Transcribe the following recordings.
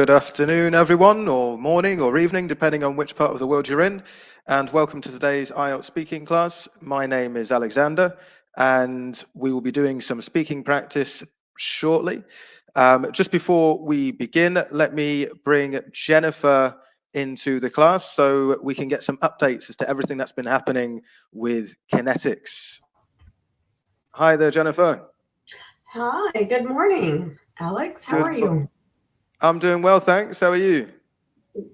Good afternoon, everyone, or morning or evening, depending on which part of the world you're in. And welcome to today's IELTS speaking class. My name is Alexander, and we will be doing some speaking practice shortly. Just before we begin, let me bring Jennifer into the class so we can get some updates as to everything that's been happening with Connetics. Hi there, Jennifer. Hi, good morning, Alex. How are you? I'm doing well, thanks. How are you?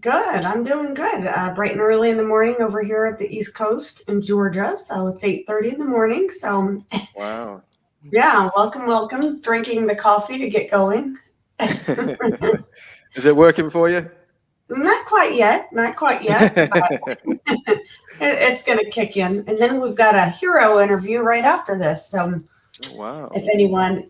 Good. I'm doing good. Bright and early in the morning over here at the East Coast in Georgia. So it's 8:30 in the morning. So Wow. yeah, welcome. Drinking the coffee to get going. Is it working for you? Not quite yet. But it's going to kick in. And then we've got a hero interview right after this. So Wow. if anyone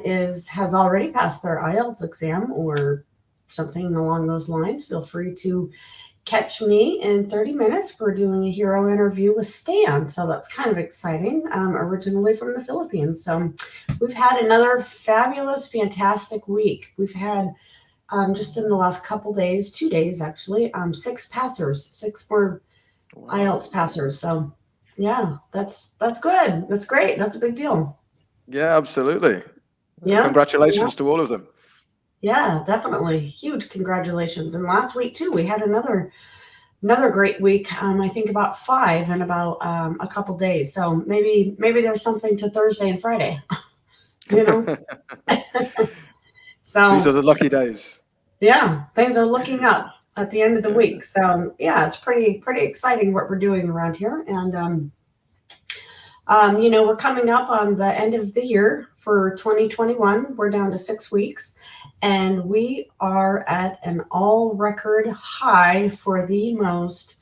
has already passed their IELTS exam or something along those lines, feel free to catch me in 30 minutes. We're doing a hero interview with Stan, so that's kind of exciting. Originally from the Philippines. So we've had another fabulous, fantastic week. We've had just in the last couple days, 2 days actually, 6 more IELTS passers. So yeah, that's good. That's great. That's a big deal. Yeah, absolutely. Yeah. Congratulations to all of them. Yeah, definitely. Huge congratulations. And last week too, we had another great week. I think about 5 in about a couple days. So maybe there's something to Thursday and Friday. You know? So these are the lucky days. Yeah, things are looking up at the end of the week. So yeah, it's pretty exciting what we're doing around here. And we're coming up on the end of the year for 2021. We're down to 6 weeks, and we are at an all-record high for the most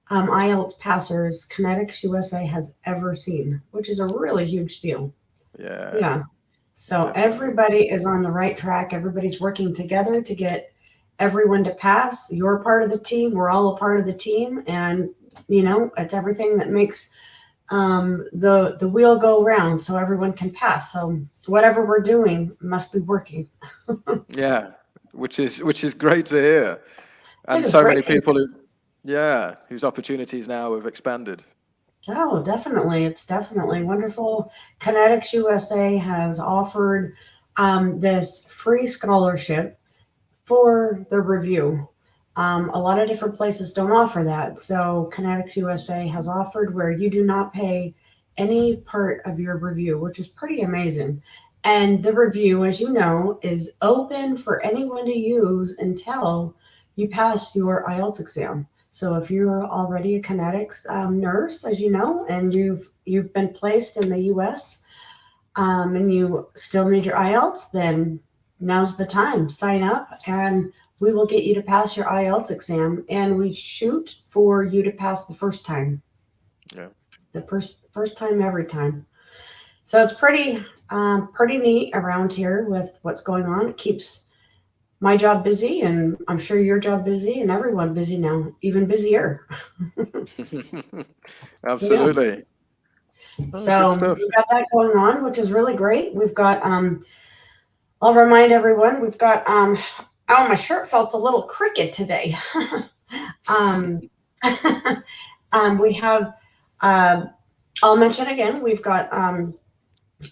IELTS passers Connetics USA has ever seen, which is a really huge deal. Yeah. So Definitely. Everybody is on the right track. Everybody's working together to get everyone to pass. You're part of the team. We're all a part of the team, and it's everything that makes the wheel go round so everyone can pass. So whatever we're doing must be working. Yeah, which is great to hear. And It is so great many people whose opportunities now have expanded. Oh, definitely. It's definitely wonderful. Connetics USA has offered this free scholarship for the review. A lot of different places don't offer that. So Connetics USA has offered where you do not pay any part of your review, which is pretty amazing. And the review, as you know, is open for anyone to use until you pass your IELTS exam. So if you're already a Connetics nurse, as you know, and you've been placed in the U.S. And you still need your IELTS, then now's the time. Sign up, and we will get you to pass your IELTS exam. And we shoot for you to pass the first time. Yeah. The first time, every time. So it's pretty neat around here with what's going on. It keeps my job busy, and I'm sure your job busy, and everyone busy now, even busier. Absolutely. Yeah. So we've got that going on, which is really great. We've got I'll remind everyone we've got oh, my shirt felt a little crooked today. We have I'll mention again, we've got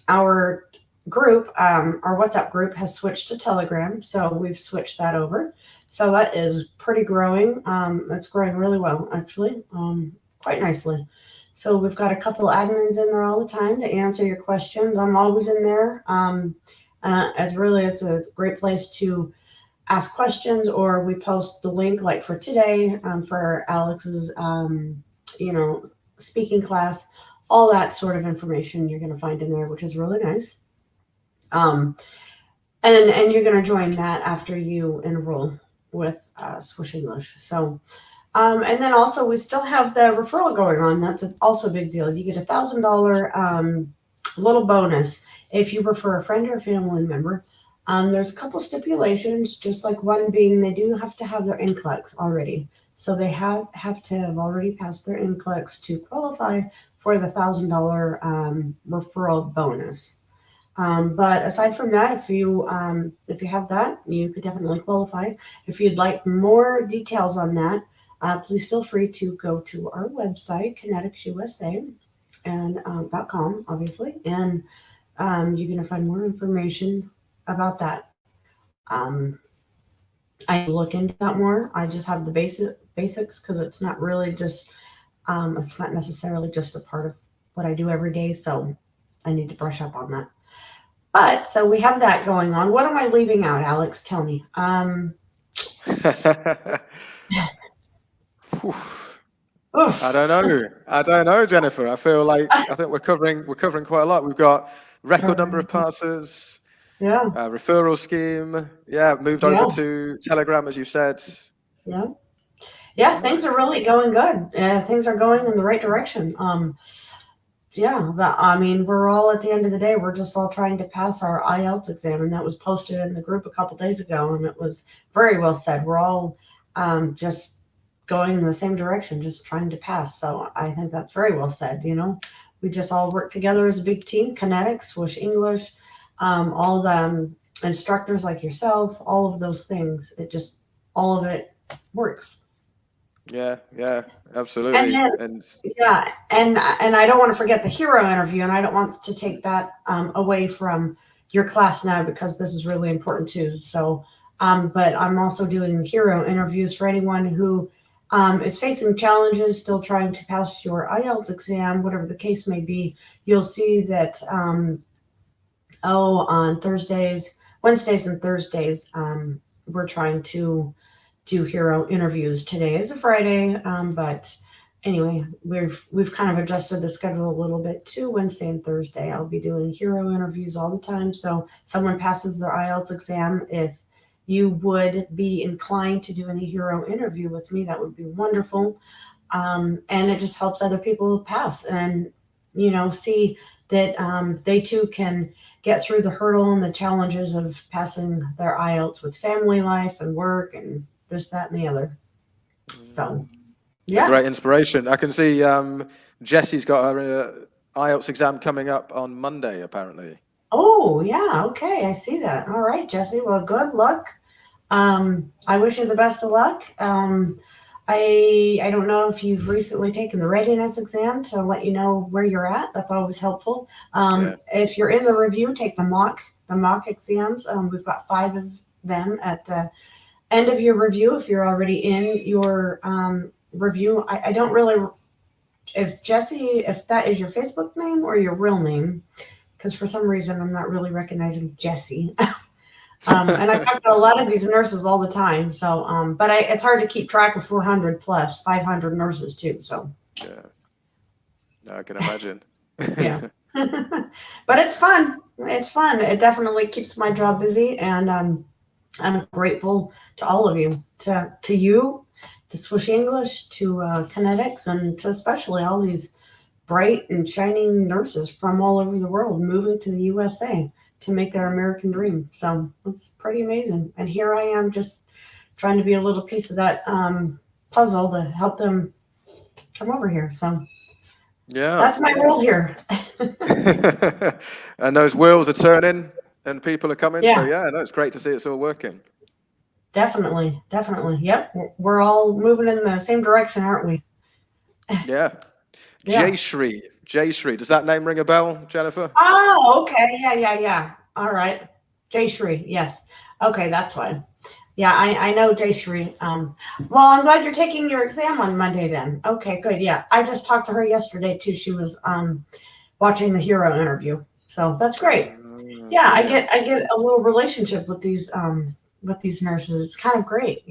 our group, our WhatsApp group has switched to Telegram, so we've switched that over. So that is pretty growing. It's growing really well, actually, quite nicely. So we've got a couple admins in there all the time to answer your questions. I'm always in there. It's a great place to ask questions, or we post the link like for today, for Alex's, speaking class. All that sort of information you're going to find in there, which is really nice. And you're going to join that after you enroll with Swoosh English. So, and then also we still have the referral going on. That's also a big deal. You get $1,000 little bonus if you refer a friend or family member. There's a couple stipulations, just like one being they do have to have their NCLEX already. So they have to have already passed their NCLEX to qualify for the $1,000 referral bonus. But aside from that, if you have that, you could definitely qualify. If you'd like more details on that, please feel free to go to our website, Connetics USA, and .com, obviously, and you're going to find more information about that. I need to look into that more. I just have the basics because it's not really just it's not necessarily just a part of what I do every day. So I need to brush up on that. But so we have that going on. What am I leaving out, Alex? Tell me. Oof. I don't know, Jennifer. I think we're covering quite a lot. We've got record number of passes, Yeah. referral scheme. Yeah, moved over to Telegram, as you said. Yeah. Yeah, things are really going good. Things are going in the right direction. I mean, we're all at the end of the day, we're just all trying to pass our IELTS exam, and that was posted in the group a couple days ago, and it was very well said. We're all just going in the same direction, just trying to pass. So I think that's very well said. You know, we just all work together as a big team. Connetics, Swoosh English, all the instructors like yourself, all of those things. All of it works. Yeah, absolutely. And I don't want to forget the hero interview, and I don't want to take that away from your class now because this is really important too. So, but I'm also doing hero interviews for anyone who is facing challenges, still trying to pass your IELTS exam, whatever the case may be. You'll see that on Wednesdays and Thursdays, we're trying to do hero interviews. Today is a Friday, but anyway, we've kind of adjusted the schedule a little bit to Wednesday and Thursday. I'll be doing hero interviews all the time. So someone passes their IELTS exam, if you would be inclined to do any hero interview with me, that would be wonderful. And it just helps other people pass and, see that they too can get through the hurdle and the challenges of passing their IELTS with family life and work and this, that, and the other. So, yeah. A great inspiration. I can see Jessie's got her IELTS exam coming up on Monday, apparently. Oh, yeah. Okay. I see that. All right, Jessie. Well, good luck. I wish you the best of luck. I don't know if you've recently taken the readiness exam to let you know where you're at. That's always helpful. If you're in the review, take the mock exams. We've got 5 of them at the end of your review. If you're already in your review, I don't really, if that is your Facebook name or your real name, because for some reason I'm not really recognizing Jessie. And I talk to a lot of these nurses all the time. So, but it's hard to keep track of 400 plus 500 nurses too. So, yeah, no, I can imagine. Yeah, but it's fun. It's fun. It definitely keeps my job busy, and I'm grateful to all of you, to you, to Swoosh English, to Connetics, and to especially all these bright and shining nurses from all over the world moving to the USA to make their American dream. So it's pretty amazing. And here I am just trying to be a little piece of that puzzle to help them come over here. So yeah, that's my role here. And those wheels are turning and people are coming. Yeah. So yeah, no, it's great to see it's all working. Definitely. Yep. We're all moving in the same direction, aren't we? Yeah. Yeah. Jayshree. Does that name ring a bell, Jennifer? Oh, okay. Yeah. All right. Jayshree. Yes. Okay, that's fine. Yeah, I know Jayshree. Well, I'm glad you're taking your exam on Monday then. Okay, good. Yeah, I just talked to her yesterday too. She was watching the hero interview, so that's great. Yeah, I get a little relationship with these nurses. It's kind of great,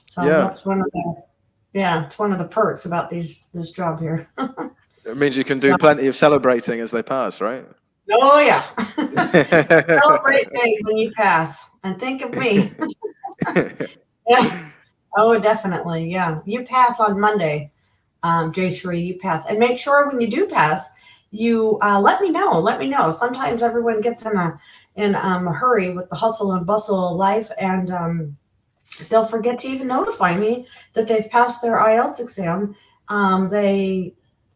So that's it's one of the perks about this job here. It means you can do plenty of celebrating as they pass, right? Oh yeah. Celebrate big when you pass, and think of me. Yeah. Oh, definitely. Yeah, you pass on Monday, Jayshree. You pass, and make sure when you do pass, you let me know. Let me know. Sometimes everyone gets in a hurry with the hustle and bustle of life, and they'll forget to even notify me that they've passed their IELTS exam.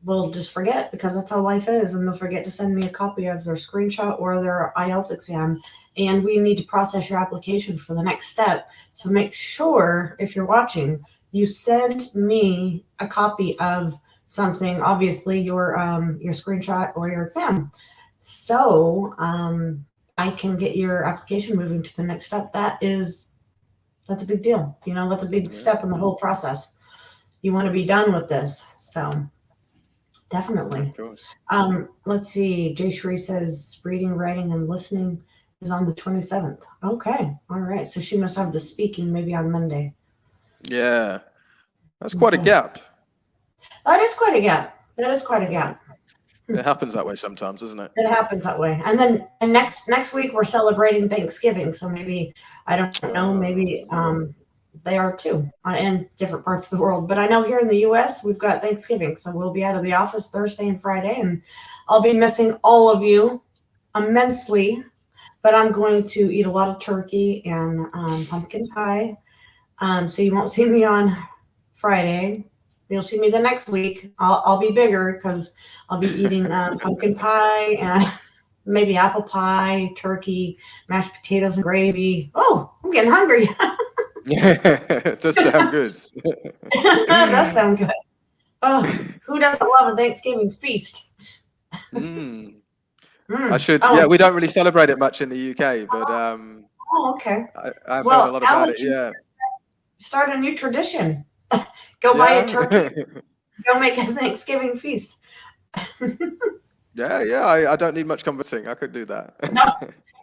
will just forget because that's how life is, and they'll forget to send me a copy of their screenshot or their IELTS exam. And we need to process your application for the next step. So make sure, if you're watching, you send me a copy of something, obviously your screenshot or your exam, so I can get your application moving to the next step. That's a big deal. You know, that's a big step in the whole process. You want to be done with this, so definitely. Of course. Let's see. Jay Shree says reading, writing, and listening is on the 27th. Okay, all right. So she must have the speaking maybe on Monday. Yeah, that's quite a Okay. gap. That is quite a gap. That is quite a gap. It happens that way sometimes, doesn't it? It happens that way. And then next week we're celebrating Thanksgiving, so maybe I don't know. Maybe they are too in different parts of the world. But I know here in the U.S. we've got Thanksgiving, so we'll be out of the office Thursday and Friday, and I'll be missing all of you immensely. But I'm going to eat a lot of turkey and pumpkin pie. So you won't see me on Friday. You'll see me the next week. I'll be bigger because I'll be eating pumpkin pie and maybe apple pie, turkey, mashed potatoes and gravy. Oh, I'm getting hungry. It does sound good. That does sound good. Oh, who doesn't love a Thanksgiving feast? I should. Yeah, we don't really celebrate it much in the UK, but okay. I've heard a lot about it. Yeah. Start a new tradition. Go buy a turkey. Go make a Thanksgiving feast. Yeah. I don't need much convincing. I could do that. No,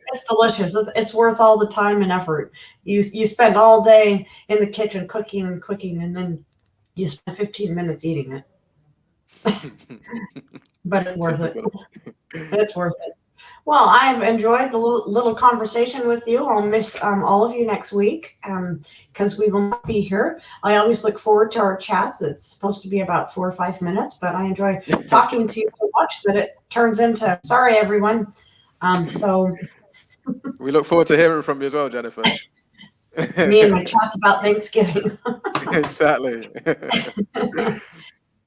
it's delicious. It's worth all the time and effort. You spend all day in the kitchen cooking, and then you spend 15 minutes eating it. But it's worth it. It's worth it. Well, I've enjoyed the little conversation with you. I'll miss all of you next week because we will not be here. I always look forward to our chats. It's supposed to be about 4 or 5 minutes, but I enjoy talking to you so much that it turns into, sorry, everyone. So we look forward to hearing from you as well, Jennifer. Me and my chats about Thanksgiving. Exactly.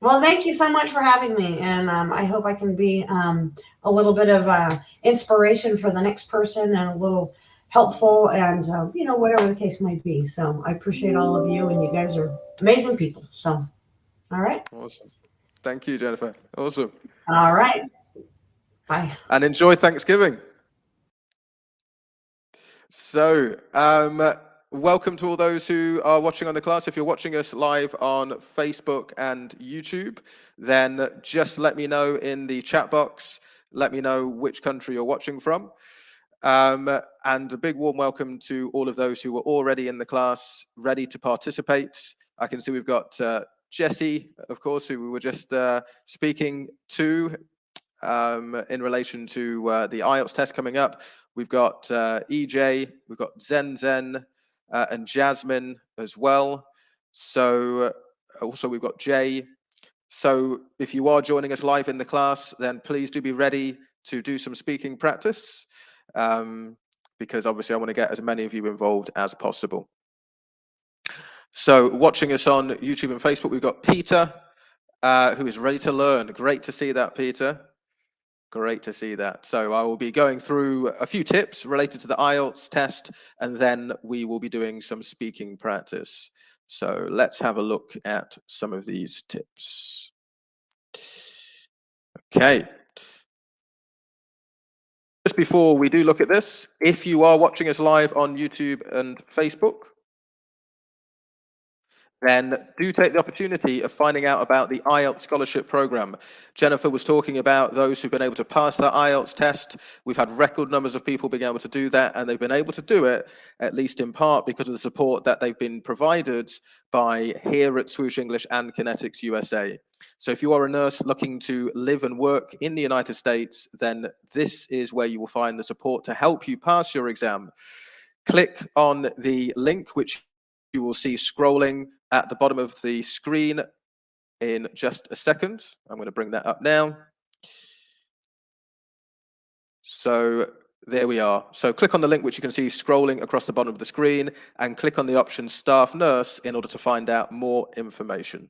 Well, thank you so much for having me, and I hope I can be a little bit of inspiration for the next person and a little helpful and, whatever the case might be. So I appreciate all of you, and you guys are amazing people. So, all right. Awesome. Thank you, Jennifer. Awesome. All right. Bye. And enjoy Thanksgiving. So, welcome to all those who are watching on the class. If you're watching us live on Facebook and YouTube, then just let me know in the chat box. Let me know which country you're watching from. And a big warm welcome to all of those who are already in the class, ready to participate. I can see we've got Jesse, of course, who we were just speaking to in relation to the IELTS test coming up. We've got EJ, we've got Zen, and Jasmine as well. So also we've got Jay. So if you are joining us live in the class, then please do be ready to do some speaking practice, because obviously I want to get as many of you involved as possible. So watching us on YouTube and Facebook, we've got Peter, who is ready to learn. Great to see that, Peter. Great to see that. So I will be going through a few tips related to the IELTS test, and then we will be doing some speaking practice. So let's have a look at some of these tips. Okay. Just before we do look at this, if you are watching us live on YouTube and Facebook, then do take the opportunity of finding out about the IELTS scholarship program. Jennifer was talking about those who've been able to pass that IELTS test. We've had record numbers of people being able to do that, and they've been able to do it, at least in part, because of the support that they've been provided by here at Swoosh English and Connetics USA. So if you are a nurse looking to live and work in the United States, then this is where you will find the support to help you pass your exam. Click on the link, which you will see scrolling at the bottom of the screen in just a second. I'm going to bring that up now. So there we are. So click on the link which you can see scrolling across the bottom of the screen, and click on the option Staff Nurse in order to find out more information.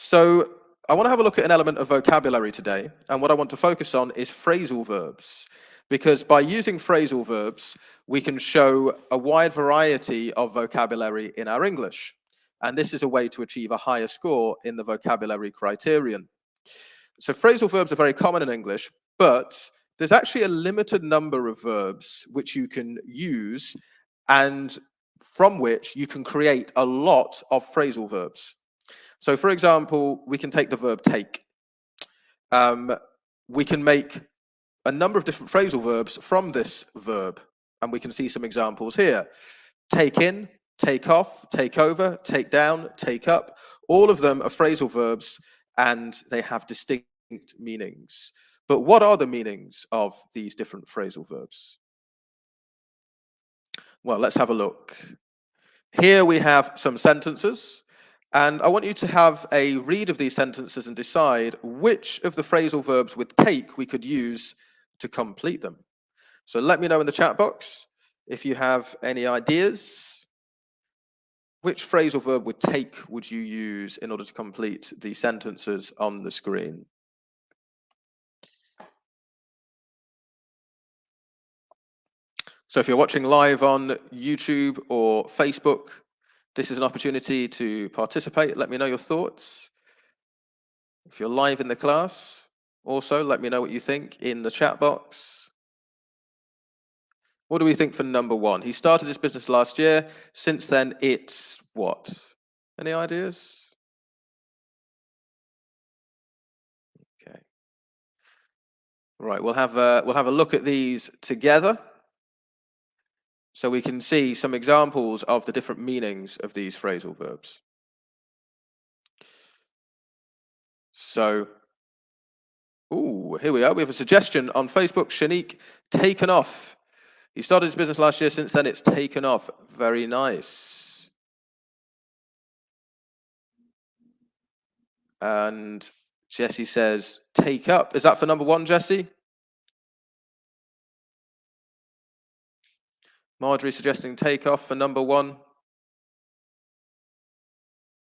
So I want to have a look at an element of vocabulary today, and what I want to focus on is phrasal verbs, because by using phrasal verbs, we can show a wide variety of vocabulary in our English, and this is a way to achieve a higher score in the vocabulary criterion. So phrasal verbs are very common in English, but there's actually a limited number of verbs which you can use and from which you can create a lot of phrasal verbs. So for example, we can take the verb take. We can make a number of different phrasal verbs from this verb, and we can see some examples here. Take in, take off, take over, take down, take up. All of them are phrasal verbs, and they have distinct meanings. But what are the meanings of these different phrasal verbs? Well, let's have a look. Here we have some sentences, and I want you to have a read of these sentences and decide which of the phrasal verbs with take we could use to complete them. So let me know in the chat box if you have any ideas. Which phrasal verb with take would you use in order to complete the sentences on the screen? So if you're watching live on YouTube or Facebook, this is an opportunity to participate. Let me know your thoughts. If you're live in the class, also let me know what you think in the chat box. What do we think for number one? He started his business last year. Since then, it's what? Any ideas? Okay. Right, we'll have a look at these together, so we can see some examples of the different meanings of these phrasal verbs. So, here we are. We have a suggestion on Facebook. Shanique, taken off. He started his business last year. Since then, it's taken off. Very nice. And Jesse says, take up. Is that for number one, Jesse? Marjorie suggesting take off for number one.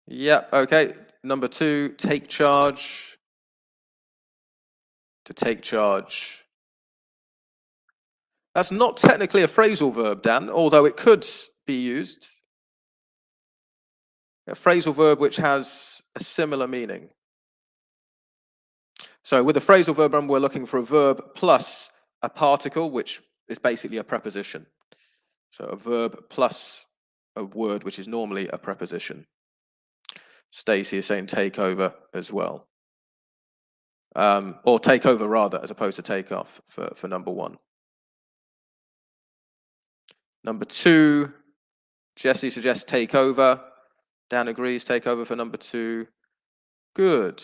Yep, okay. Number two, take charge. To take charge. That's not technically a phrasal verb, Dan, although it could be used. A phrasal verb which has a similar meaning. So with a phrasal verb, we're looking for a verb plus a particle, which is basically a preposition. So a verb plus a word, which is normally a preposition. Stacey is saying take over as well. Or take over rather, as opposed to take off for number one. Number two, Jesse suggests take over. Dan agrees, take over for number two. Good.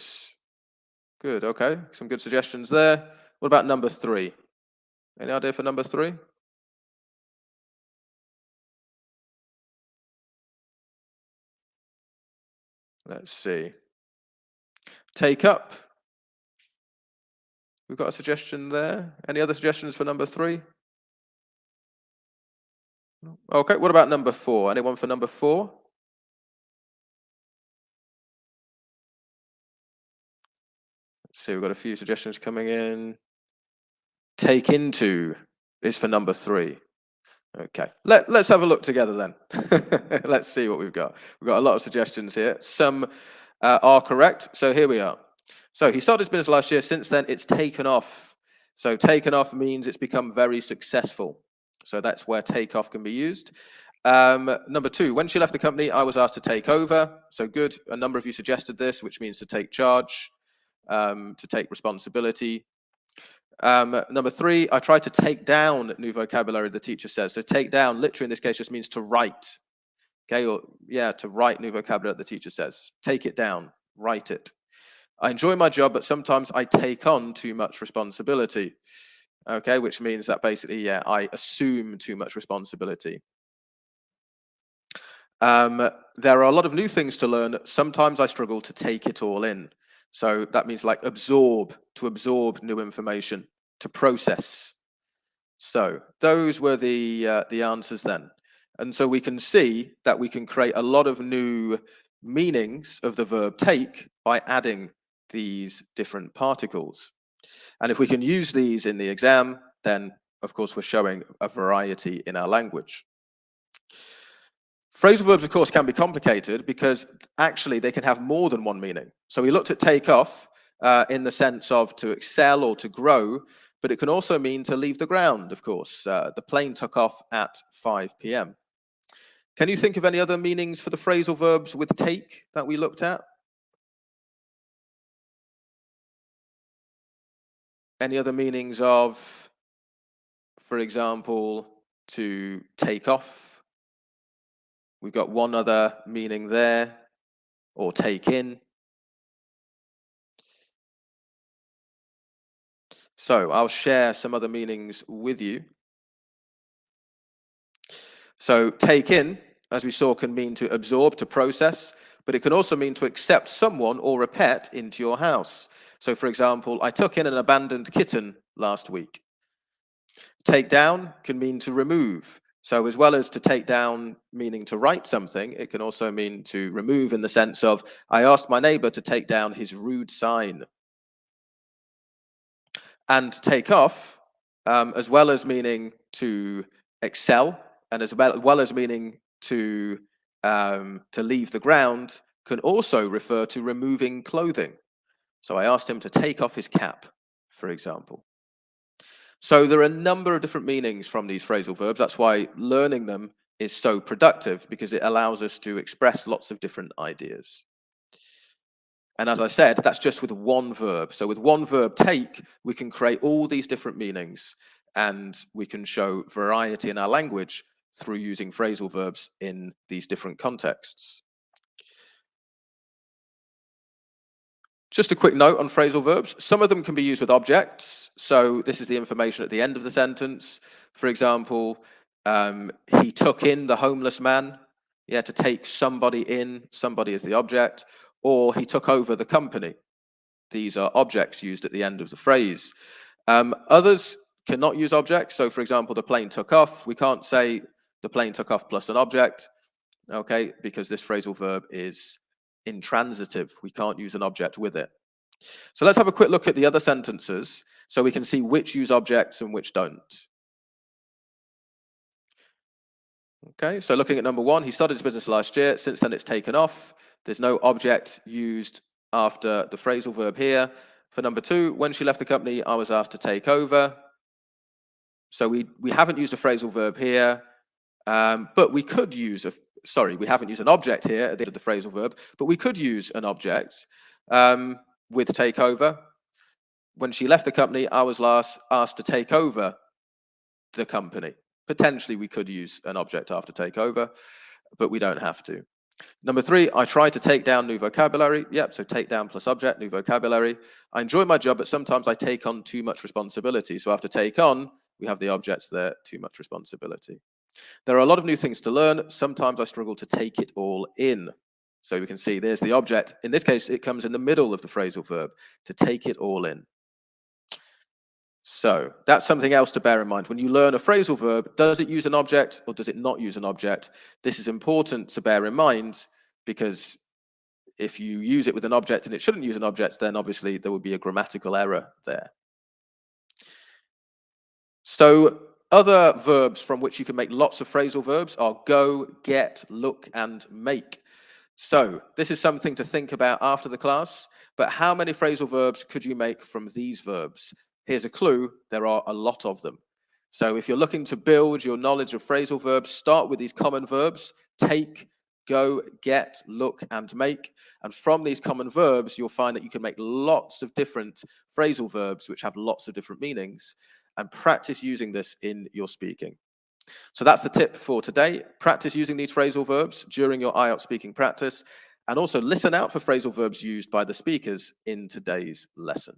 Good, okay. Some good suggestions there. What about number three? Any idea for number three? Let's see. Take up. We've got a suggestion there. Any other suggestions for number three? Okay, what about number four? Anyone for number four? Let's see, we've got a few suggestions coming in. Take into is for number three. Okay, let's have a look together then. Let's see what we've got. We've got a lot of suggestions here. Some are correct. So here we are. So he started his business last year. Since then, it's taken off. So taken off means it's become very successful. So that's where take off can be used. Number two, when she left the company, I was asked to take over. So good. A number of you suggested this, which means to take charge, to take responsibility. Number three, I tried to take down new vocabulary, the teacher says. So take down, literally in this case, just means to write. Okay, or yeah, to write new vocabulary, the teacher says. Take it down, write it. I enjoy my job, but sometimes I take on too much responsibility. Okay, which means that basically, yeah, I assume too much responsibility. There are a lot of new things to learn. Sometimes I struggle to take it all in. So that means like absorb, to absorb new information, to process. So those were the answers then. And so we can see that we can create a lot of new meanings of the verb take by adding these different particles. And if we can use these in the exam, then of course we're showing a variety in our language. Phrasal verbs, of course, can be complicated because actually they can have more than one meaning. So we looked at take off in the sense of to excel or to grow, but it can also mean to leave the ground, of course. The plane took off at 5 p.m. Can you think of any other meanings for the phrasal verbs with take that we looked at? Any other meanings of, for example, to take off? We've got one other meaning there, or take in. So I'll share some other meanings with you. So take in, as we saw, can mean to absorb, to process, but it can also mean to accept someone or a pet into your house. So for example, I took in an abandoned kitten last week. Take down can mean to remove. So as well as to take down meaning to write something, it can also mean to remove in the sense of, I asked my neighbor to take down his rude sign. And take off, as well as meaning to excel, and as well as meaning to leave the ground, can also refer to removing clothing. So I asked him to take off his cap, for example. So there are a number of different meanings from these phrasal verbs. That's why learning them is so productive, because it allows us to express lots of different ideas. And as I said, that's just with one verb. So with one verb, take, we can create all these different meanings, and we can show variety in our language through using phrasal verbs in these different contexts. Just a quick note on phrasal verbs. Some of them can be used with objects. So this is the information at the end of the sentence. For example, he took in the homeless man. Yeah, to take somebody in, somebody is the object. Or he took over the company. These are objects used at the end of the phrase. Others cannot use objects. So for example, the plane took off. We can't say the plane took off plus an object, okay, because this phrasal verb is intransitive. We can't use an object with it. So let's have a quick look at the other sentences so we can see which use objects and which don't. Okay, so looking at number one, he started his business last year. Since then, it's taken off. There's no object used after the phrasal verb here. For number two, when she left the company, I was asked to take over. So we haven't used a phrasal verb here, but we could use we haven't used an object here at the end of the phrasal verb, but we could use an object with take over. When she left the company, I was last asked to take over the company. Potentially, we could use an object after take over, but we don't have to. Number three, I try to take down new vocabulary. Yep, so take down plus object, new vocabulary. I enjoy my job, but sometimes I take on too much responsibility. So after take on, we have the objects there, too much responsibility. There are a lot of new things to learn. Sometimes I struggle to take it all in. So we can see there's the object. In this case, it comes in the middle of the phrasal verb, to take it all in. So that's something else to bear in mind. When you learn a phrasal verb, does it use an object or does it not use an object? This is important to bear in mind, because if you use it with an object and it shouldn't use an object, then obviously there would be a grammatical error there. So other verbs from which you can make lots of phrasal verbs are go, get, look, and make. So this is something to think about after the class, but how many phrasal verbs could you make from these verbs? Here's a clue, there are a lot of them. So if you're looking to build your knowledge of phrasal verbs, start with these common verbs, take, go, get, look, and make. And from these common verbs, you'll find that you can make lots of different phrasal verbs which have lots of different meanings, and practice using this in your speaking. So that's the tip for today. Practice using these phrasal verbs during your IELTS speaking practice, and also listen out for phrasal verbs used by the speakers in today's lesson.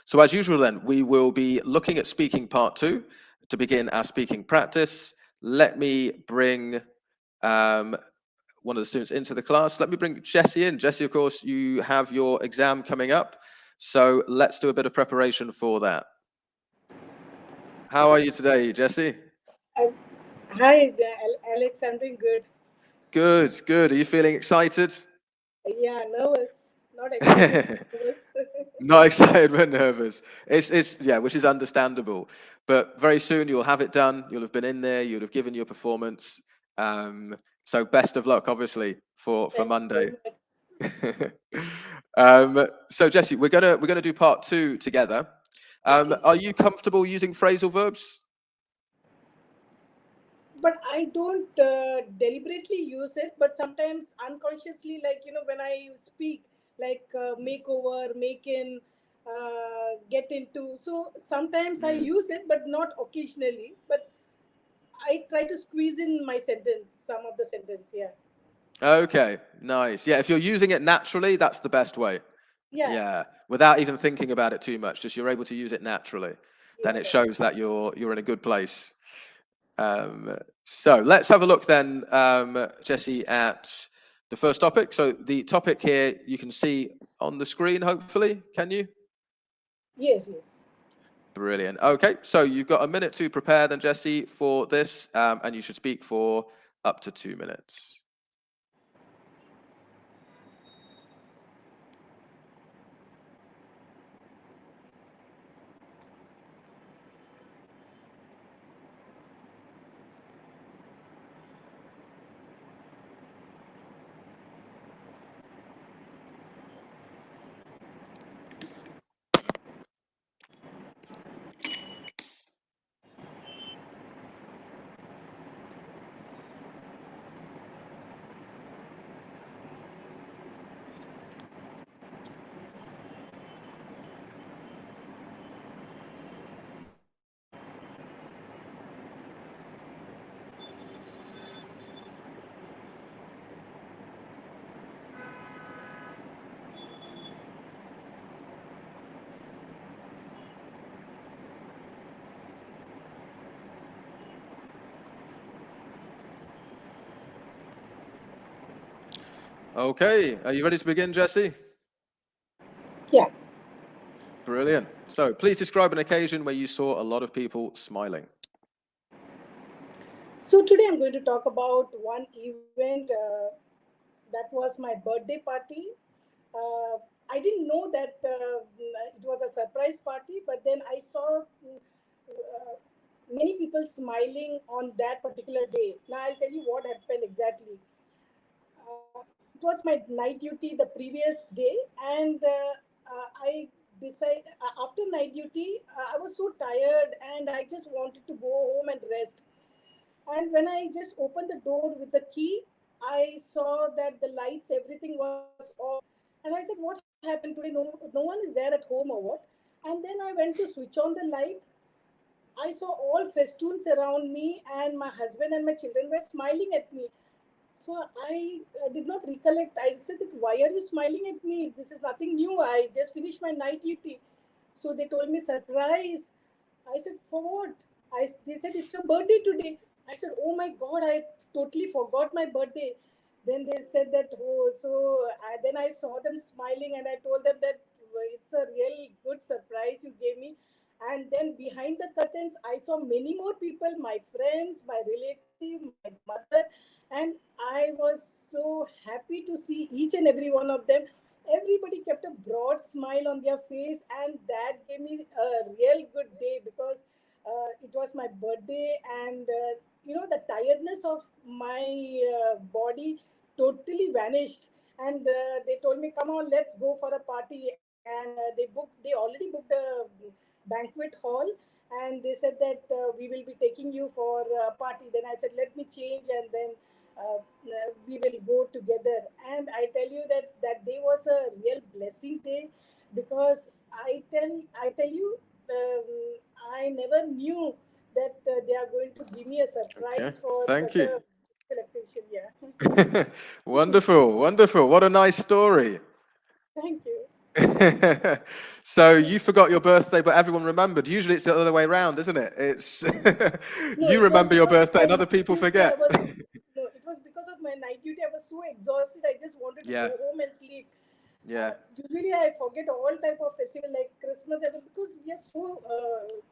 So as usual then, we will be looking at speaking part 2 to begin our speaking practice. Let me bring one of the students into the class. Let me bring Jessie in. Jessie, of course, you have your exam coming up, so let's do a bit of preparation for that. How are you today, Jessie? Hi, Alex. I'm doing good. Good, good. Are you feeling excited? Yeah, nervous. Not excited, nervous. Not excited but nervous. It's yeah, which is understandable. But very soon you'll have it done. You'll have been in there. You'll have given your performance. So best of luck, obviously, for Thank you very Monday. much. So Jesse, we're gonna do part two together. Okay. Are you comfortable using phrasal verbs? But I don't deliberately use it, but sometimes unconsciously, like, when I speak, like makeover, make in, get into. So sometimes I Mm. use it, but not occasionally. But I try to squeeze in my sentence, some of the sentence. Yeah. Okay, nice. Yeah, if you're using it naturally, that's the best way. Yeah. Yeah, without even thinking about it too much, just you're able to use it naturally. Then Yeah, it that's shows that you're in a good place. So let's have a look then, Jesse, at the first topic. So the topic here you can see on the screen, hopefully. Can you? yes, yes. Brilliant. Okay, so you've got a minute to prepare then, Jesse, for this, and you should speak for up to 2 minutes. Okay, are you ready to begin, Jesse? Yeah. Brilliant. So please describe an occasion where you saw a lot of people smiling. So today I'm going to talk about one event that was my birthday party. I didn't know that it was a surprise party, but then I saw many people smiling on that particular day. Now I'll tell you what happened exactly. It was my night duty the previous day, and I decided after night duty, I was so tired and I just wanted to go home and rest. And when I just opened the door with the key, I saw that the lights, everything was off. And I said, "What happened today? No one is there at home or what?" And then I went to switch on the light. I saw all festoons around me, and my husband and my children were smiling at me. So I did not recollect. I said that, "Why are you smiling at me? This is nothing new. I just finished my night duty." So they told me surprise. I said, "For what?" They said, "It's your birthday today." I said, "Oh my God, I totally forgot my birthday." Then they said that, "Oh," then I saw them smiling and I told them that, "It's a real good surprise you gave me." And then behind the curtains, I saw many more people, my friends, my relative, my mother, and I was so happy to see each and every one of them. Everybody kept a broad smile on their face, and that gave me a real good day because it was my birthday, and the tiredness of my body totally vanished. And they told me, "Come on, let's go for a party." And they already booked a banquet hall, and they said that we will be taking you for a party. Then I said, "Let me change, and then we will go together." And I tell you that that day was a real blessing day, because I tell you, I never knew that they are going to give me a Okay, surprise for thank such you. a special occasion. Yeah. Wonderful, wonderful. What a nice story. Thank you. So you forgot your birthday, but everyone remembered. Usually it's the other way around, isn't it? It's No, you it was remember your because of birthday my and other night people duty. I forget. was No, it was because of my night duty. I was so exhausted. I just wanted to Yeah, go home and sleep. yeah, Usually, I forget all type of festival like Christmas, and because we are so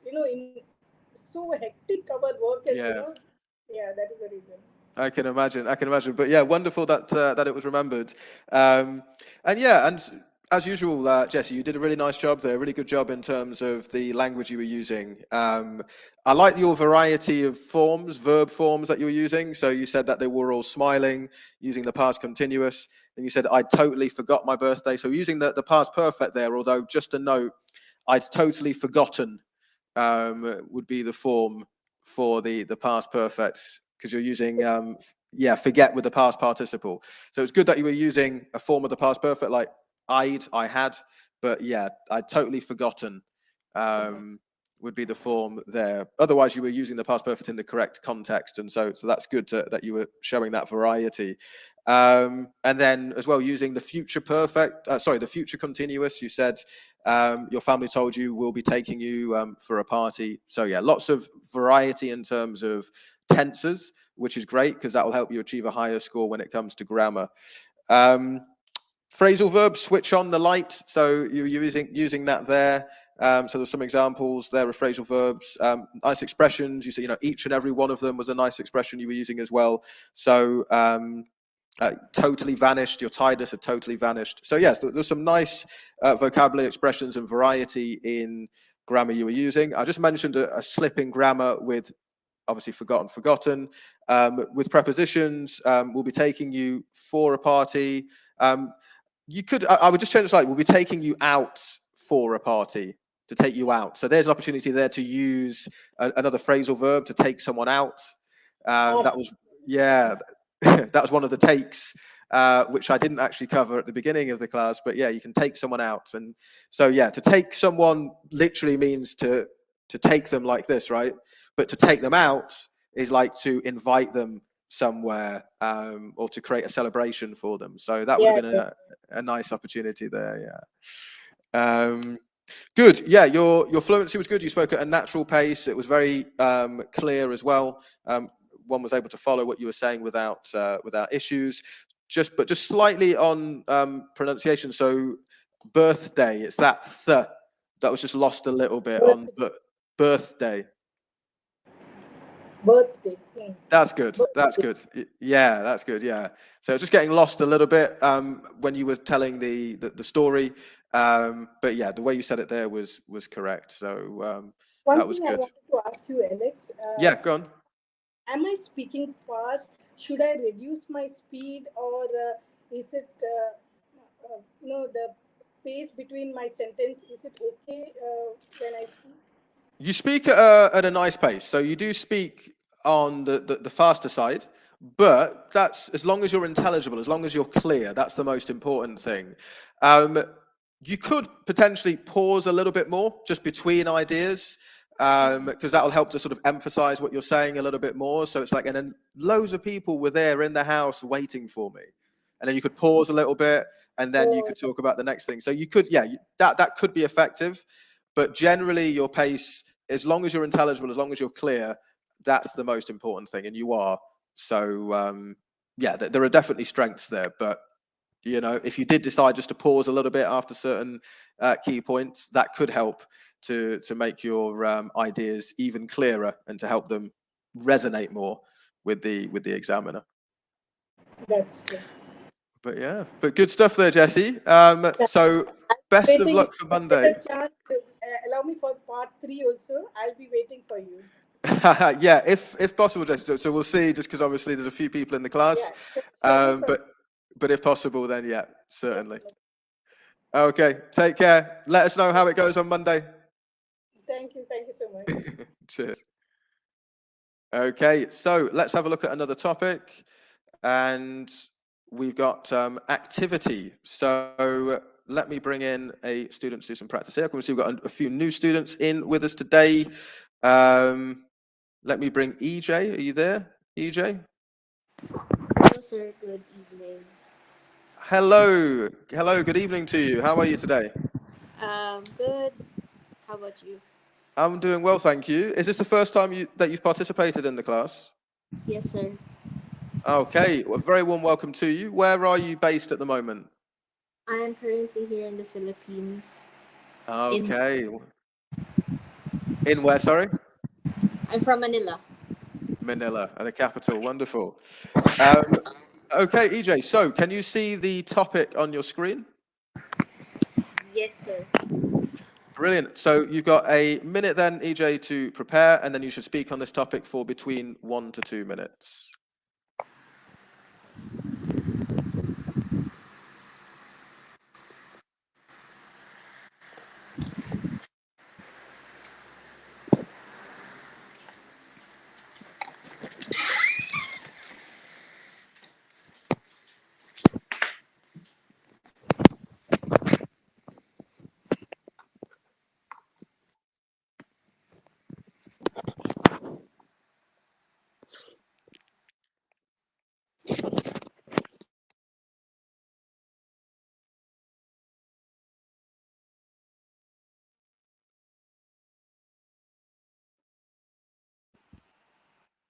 in so hectic. Our work is, yeah. yeah, that is the reason. I can imagine. I can imagine. But yeah, wonderful that that it was remembered. And yeah, and as usual, Jesse, you did a really nice job there. Really good job in terms of the language you were using. I like your variety of forms, verb forms that you were using. So you said that they were all smiling, using the past continuous. And you said, I totally forgot my birthday. So using the past perfect there, although just a note, I'd totally forgotten would be the form for the past perfect, because you're using yeah, forget with the past participle. So it's good that you were using a form of the past perfect like I had, but yeah, I'd totally forgotten would be the form there. Otherwise, you were using the past perfect in the correct context, and so that's good that you were showing that variety. And then as well, using the future perfect, sorry, the future continuous. You said your family told you we'll be taking you for a party. So yeah, lots of variety in terms of tenses, which is great because that will help you achieve a higher score when it comes to grammar. Phrasal verbs, switch on the light. So you're using that there. So there's some examples there of phrasal verbs. Nice expressions. You see, each and every one of them was a nice expression you were using as well. So totally vanished. Your tiredness had totally vanished. So yes, there's some nice vocabulary, expressions, and variety in grammar you were using. I just mentioned a slip in grammar with obviously forgotten. With prepositions, we'll be taking you for a party. You could, I would just change it slightly. We'll be taking you out for a party, to take you out. So there's an opportunity there to use another phrasal verb to take someone out. That was, yeah, that was one of the takes, which I didn't actually cover at the beginning of the class. But yeah, you can take someone out. And so yeah, to take someone literally means to take them like this, right? But to take them out is like to invite them somewhere or to create a celebration for them. So that would have been a nice opportunity there. Yeah. Good. Yeah, your fluency was good. You spoke at a natural pace. It was very clear as well. One was able to follow what you were saying without issues. Just slightly on pronunciation. So birthday, it's that th that was just lost a little bit on birthday. Birthday. That's good. That's good. Yeah, that's good. Yeah. So just getting lost a little bit when you were telling the story, but yeah, the way you said it there was correct. So that was One thing I good. wanted to ask you, Alex. Yeah, go on. Am I speaking fast? Should I reduce my speed, or is it the pace between my sentence? Is it okay when I speak? You speak at a nice pace. So you do speak on the faster side, but that's as long as you're intelligible, as long as you're clear. That's the most important thing. You could potentially pause a little bit more just between ideas, because that'll help to sort of emphasize what you're saying a little bit more. So it's like, and then loads of people were there in the house waiting for me. And then you could pause a little bit, and then you could talk about the next thing. So you could, yeah, that could be effective. But generally, your pace, as long as you're intelligible, as long as you're clear, that's the most important thing, and you are. So yeah, there are definitely strengths there. But if you did decide just to pause a little bit after certain key points, that could help to make your ideas even clearer and to help them resonate more with the examiner. That's true. But yeah, but good stuff there, Jesse. So best of luck for Monday. Chance, allow me for part 3 also. I'll be waiting for you. Yeah, if possible, Jesse. So we'll see, just because obviously there's a few people in the class. Yeah, sure. But if possible, then yeah, certainly. Okay, take care. Let us know how it goes on Monday. Thank you so much. Cheers. Okay, so let's have a look at another topic, and we've got activity. So let me bring in a student to do some practice here. I can see we've got a few new students in with us today. Let me bring EJ. Are you there, EJ? Hello, sir. Good evening. Hello. Hello. Good evening to you. How are you today? Good. How about you? I'm doing well, thank you. Is this the first time that you've participated in the class? Yes, sir. Okay. Well, very warm welcome to you. Where are you based at the moment? I am currently here in the Philippines. Okay. In where, sorry? I'm from Manila. Manila, and a capital. Wonderful. Okay, EJ, so can you see the topic on your screen? Yes, sir. Brilliant. So you've got a minute then, EJ, to prepare, and then you should speak on this topic for between 1 to 2 minutes.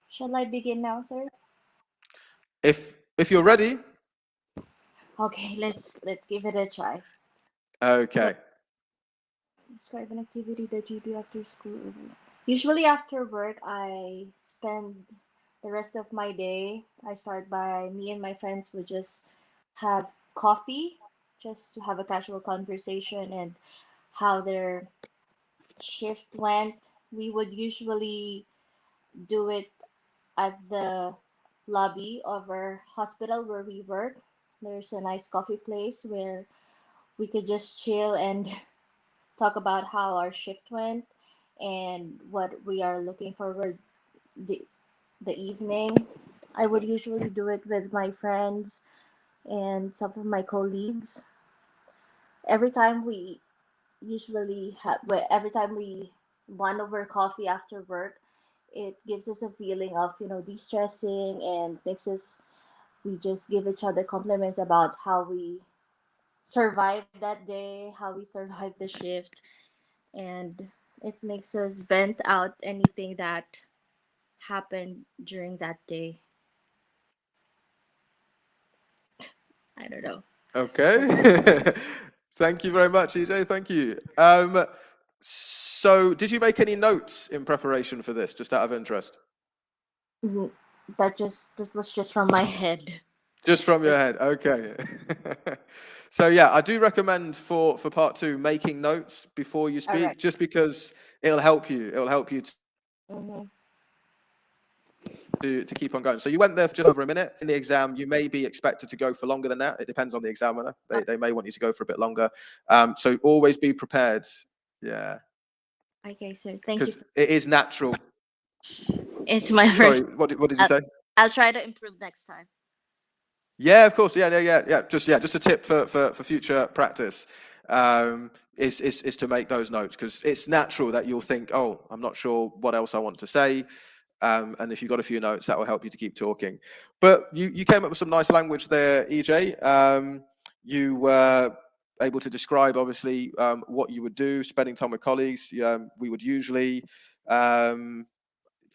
Shall I begin now, sir? If you're ready, Okay, let's give it a try. okay. Describe an activity that you do after school. Usually after work, I spend the rest of my day. I start by me and my friends would just have coffee, just to have a casual conversation and how their shift went. We would usually do it at the lobby of our hospital where we work. There's a nice coffee place where we could just chill and talk about how our shift went and what we are looking forward the evening. I would usually do it with my friends and some of my colleagues. Every time we every time we bond over coffee after work, it gives us a feeling of de-stressing and makes us we just give each other compliments about how we survived that day, how we survived the shift, and it makes us vent out anything that happened during that day. I don't know. Okay. Thank you very much, EJ. Thank you. So did you make any notes in preparation for this, just out of interest? Mhm. That was just from my head. Just from your head, okay. So yeah, I do recommend for part 2 making notes before you All speak, right. just because it'll help you. It'll help you Mm-hmm. to keep on going. So you went there for just over a minute. In the exam, you may be expected to go for longer than that. It depends on the examiner. They may want you to go for a bit longer. So always be prepared. Yeah, Okay, sir. Thank you. because it is natural. It's my Sorry, first. what did you I'll, say? I'll try to improve next time. Yeah, of course. Yeah. Just a tip for future practice is to make those notes, because it's natural that you'll think, oh, I'm not sure what else I want to say. And if you've got a few notes, that will help you to keep talking. But you came up with some nice language there, EJ. You were able to describe, obviously, what you would do, spending time with colleagues. We would usually, I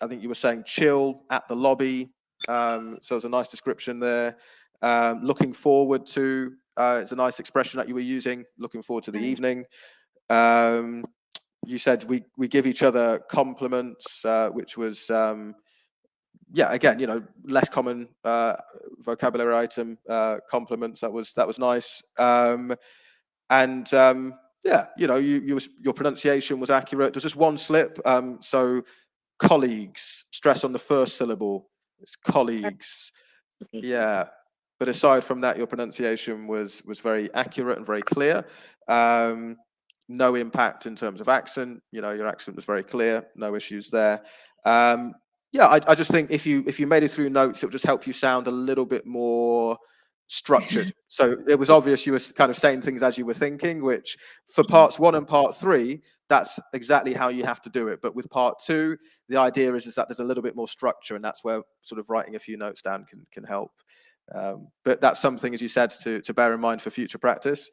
think you were saying, chill at the lobby. So there's a nice description there. Looking forward to, it's a nice expression that you were using, looking forward to the evening. You said we give each other compliments, which was, yeah, again, less common vocabulary item, compliments. That was nice. Yeah, your pronunciation was accurate. There's just one slip. So colleagues, stress on the first syllable. It's colleagues. Okay, sir. Yeah. But aside from that, your pronunciation was very accurate and very clear. No impact in terms of accent. Your accent was very clear. No issues there. Yeah, I just think if you made it through notes, it would just help you sound a little bit more structured. So it was obvious you were kind of saying things as you were thinking, which for parts 1 and part 3, that's exactly how you have to do it. But with part 2, the idea is that there's a little bit more structure, and that's where sort of writing a few notes down can help. But that's something, as you said, to bear in mind for future practice.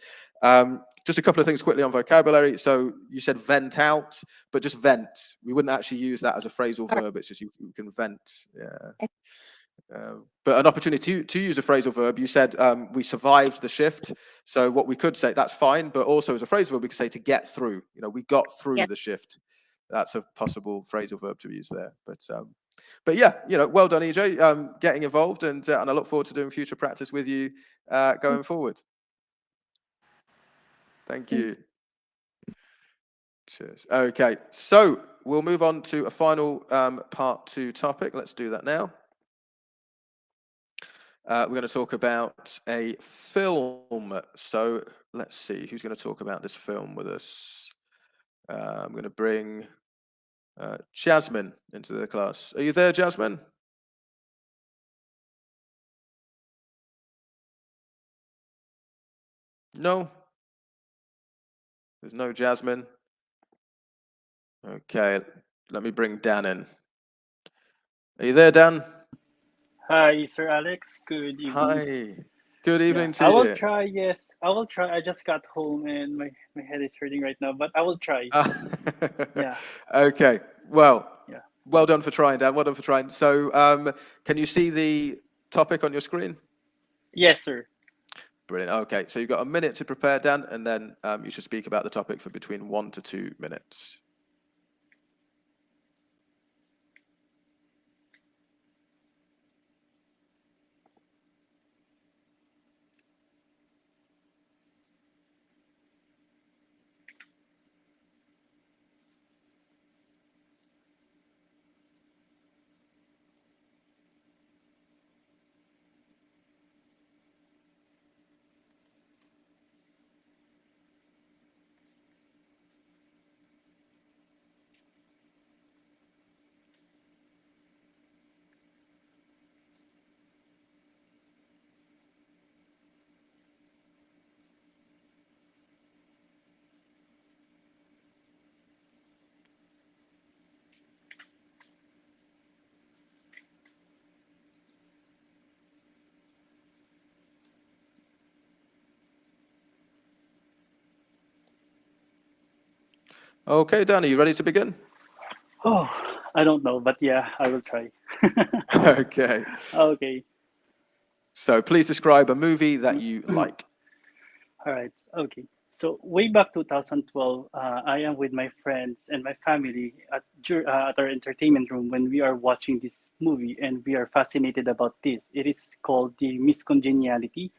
Just a couple of things quickly on vocabulary. So you said vent out, but just vent. We wouldn't actually use that as a phrasal verb. It's just you can vent. Yeah. But an opportunity to use a phrasal verb. You said we survived the shift. So what we could say, that's fine, but also as a phrasal verb, we could say to get through. We got through Yeah. the shift. That's a possible phrasal verb to use there. But But yeah, well done, EJ, getting involved, and I look forward to doing future practice with you going forward. Thank you. Cheers. Okay, so we'll move on to a final part 2 topic. Let's do that now. We're going to talk about a film. So let's see who's going to talk about this film with us. I'm going to bring Jasmine into the class. Are you there, Jasmine? No? There's no Jasmine. Okay, let me bring Dan in. Are you there, Dan? Hi, Sir Alex. Good evening. Hi. Good evening to I you. will try, yes. I will try. I just got home and my head is hurting right now, but I will try. Yeah. Okay. Well, Yeah. well done for trying, Dan. Well done for trying. So can you see the topic on your screen? Yes, sir. Brilliant. Okay. So you've got a minute to prepare, Dan, and then you should speak about the topic for between 1 to 2 minutes. Okay, Dan, are you ready to begin? Oh, I don't know, but yeah, I will try. Okay. Okay. So please describe a movie that you like. All right. Okay. So way back 2012, I am with my friends and my family at our entertainment room when we are watching this movie, and we are fascinated about this. It is called The Miss Congeniality.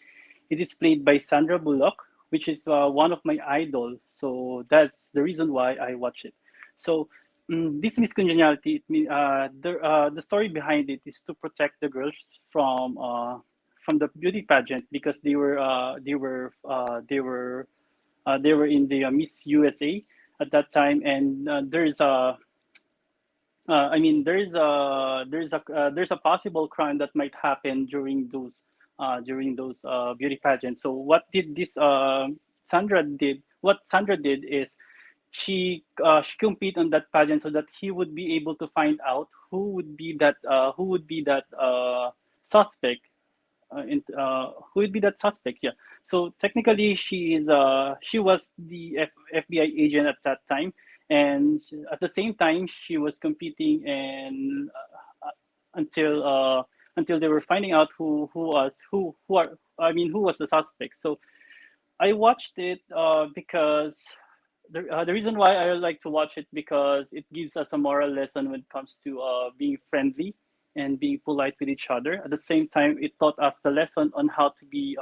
It is played by Sandra Bullock, which is one of my idol. So that's the reason why I watch it. So this miscongeniality, the story behind it is to protect the girls from the beauty pageant, because they were in the Miss USA at that time, and there's a possible crime that might happen during those beauty pageants. So what Sandra did is she compete on that pageant so that he would be able to find out who would be that suspect who would be that suspect. Yeah. So technically she was the FBI agent at that time, and at the same time she was competing, and until they were finding out who was the suspect. So I watched it because the reason why I like to watch it, because it gives us a moral lesson when it comes to being friendly and being polite with each other. At the same time, it taught us the lesson on how to be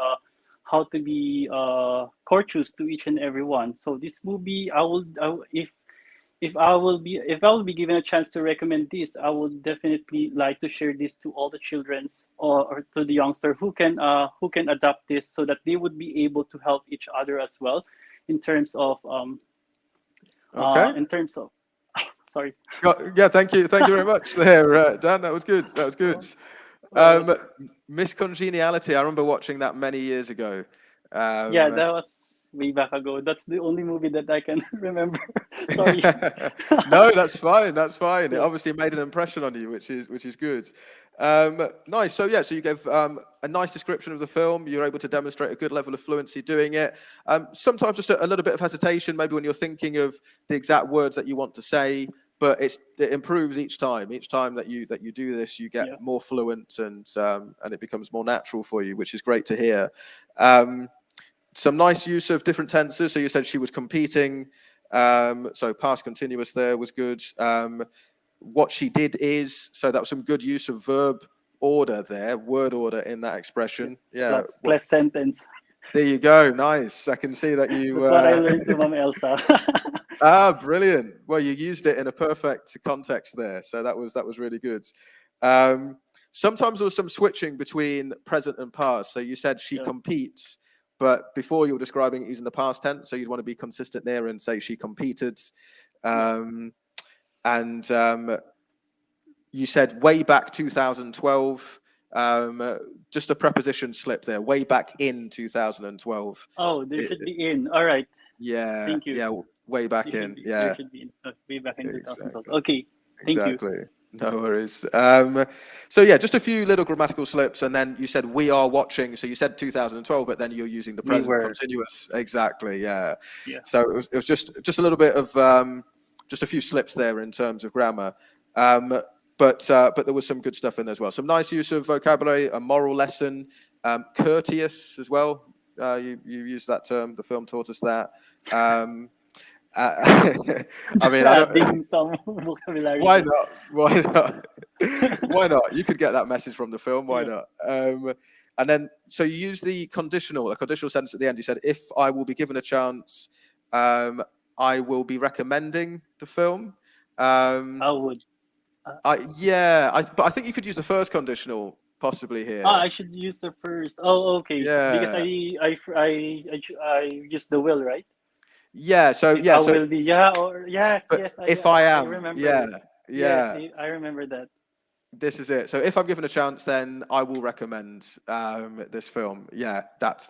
courteous to each and every one. So this movie, if I will be given a chance to recommend this, I would definitely like to share this to all the childrens, or to the youngster who can adopt this, so that they would be able to help each other as well, in terms of Okay. Sorry. Yeah, thank you very much there, Dan. That was good. Miss Congeniality, I remember watching that many years ago. Yeah, that was way back ago. That's the only movie that I can remember. Sorry. No, that's fine. It Yeah. obviously made an impression on you, which is good. Nice. So yeah, so you gave a nice description of the film. You're able to demonstrate a good level of fluency doing it. Sometimes just a little bit of hesitation, maybe when you're thinking of the exact words that you want to say, but it improves each time. Each time that you do this, you get more fluent, and it becomes more natural for you, which is great to hear. Some nice use of different tenses. So you said she was competing. So past continuous there was good. what she did is. So that was some good use of verb order there, word order in that expression. Yeah. Clef sentence. There you go. Nice. I can see that you. That's what I learned to Ma'am Elsa. Brilliant. Well, you used it in a perfect context there. So that was really good. Sometimes there was some switching between present and past. So you said she competes, but before you were describing it using the past tense. So you'd want to be consistent there and say she competed. You said way back 2012. Just a preposition slip there. Way back in 2012. Oh, there should be in. All right. Yeah. Thank you. Yeah. Way back in. Yeah. There should be in. Way back in 2012. Okay. Thank you. No worries. So yeah, just a few little grammatical slips, and then you said we are watching. So you said 2012, but then you're using the present continuous. Exactly. Yeah. So it was just a little bit of just a few slips there in terms of grammar. But there was some good stuff in there as well. Some nice use of vocabulary, a moral lesson, courteous as well. You used that term. The film taught us that. I mean, adding some vocabulary. Why not? Why not? Why not? You could get that message from the film. Why not? And then, so you use a conditional sentence at the end. You said, "If I will be given a chance, I will be recommending the film." I would. But I think you could use the first conditional possibly here. I should use the first. Oh, okay. Yeah. Because I use the will, right? Yeah. So if I will be. Yeah. Or yes. Yes. If I am. I remember. Yeah. Yes, I remember that. This is it. So if I'm given a chance, then I will recommend this film. Yeah, that's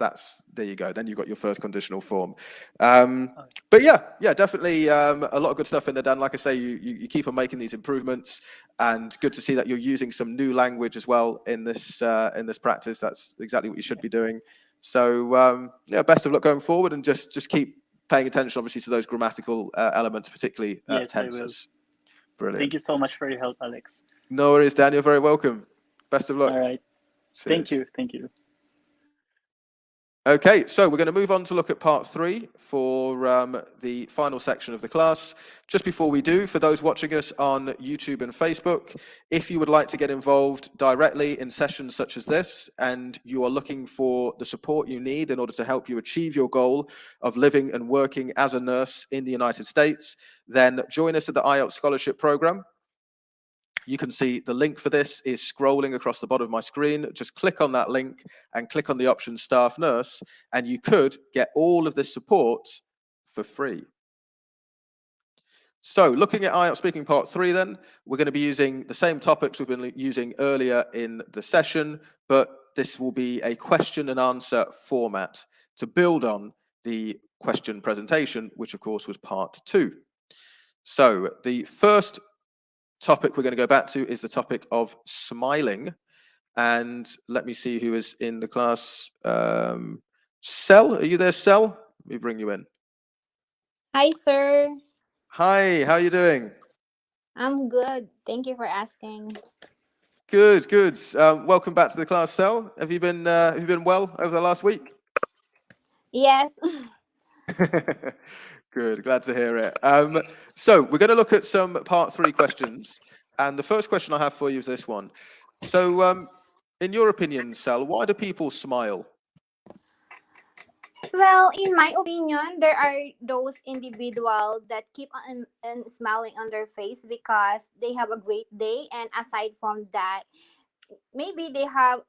there you go. Then you've got your first conditional form. But yeah, definitely a lot of good stuff in there, Dan. Like I say, you keep on making these improvements, and good to see that you're using some new language as well in this practice. That's exactly what you should be doing. So yeah, best of luck going forward, and just keep paying attention, obviously, to those grammatical elements, particularly tenses. Brilliant. Thank you so much for your help, Alex. No worries, Dan. You're very welcome. Best of luck. All right. Cheers. Thank you. Okay, so we're going to move on to look at part 3 for the final section of the class. Just before we do, for those watching us on YouTube and Facebook, if you would like to get involved directly in sessions such as this, and you are looking for the support you need in order to help you achieve your goal of living and working as a nurse in the United States, then join us at the IELTS Scholarship Program. You can see the link for this is scrolling across the bottom of my screen. Just click on that link and click on the option Staff Nurse, and you could get all of this support for free. So looking at IELTS Speaking Part 3 then, we're going to be using the same topics we've been using earlier in the session, but this will be a question and answer format to build on the question presentation, which of course was part 2. So the first topic we're going to go back to is the topic of smiling, and let me see who is in the class. Sel, are you there, Sel? Let me bring you in. Hi, sir. Hi, how are you doing? I'm good. Thank you for asking. Good. Welcome back to the class, Sel. Have you been well over the last week? Yes. Good, glad to hear it. So we're going to look at some part 3 questions, and the first question I have for you is this one. So in your opinion, Sel, why do people smile? Well, in my opinion, there are those individuals that keep on smiling on their face because they have a great day, and aside from that, maybe they have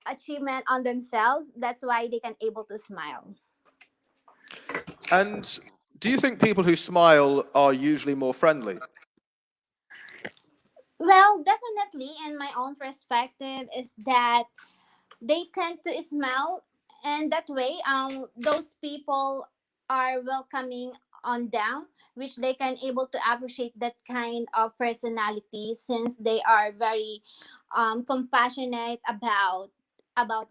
achievement on themselves. That's why they can able to smile. And do you think people who smile are usually more friendly? Well, definitely, in my own perspective, is that they tend to smile, and that way, those people are welcoming on them, which they can able to appreciate that kind of personality, since they are very compassionate about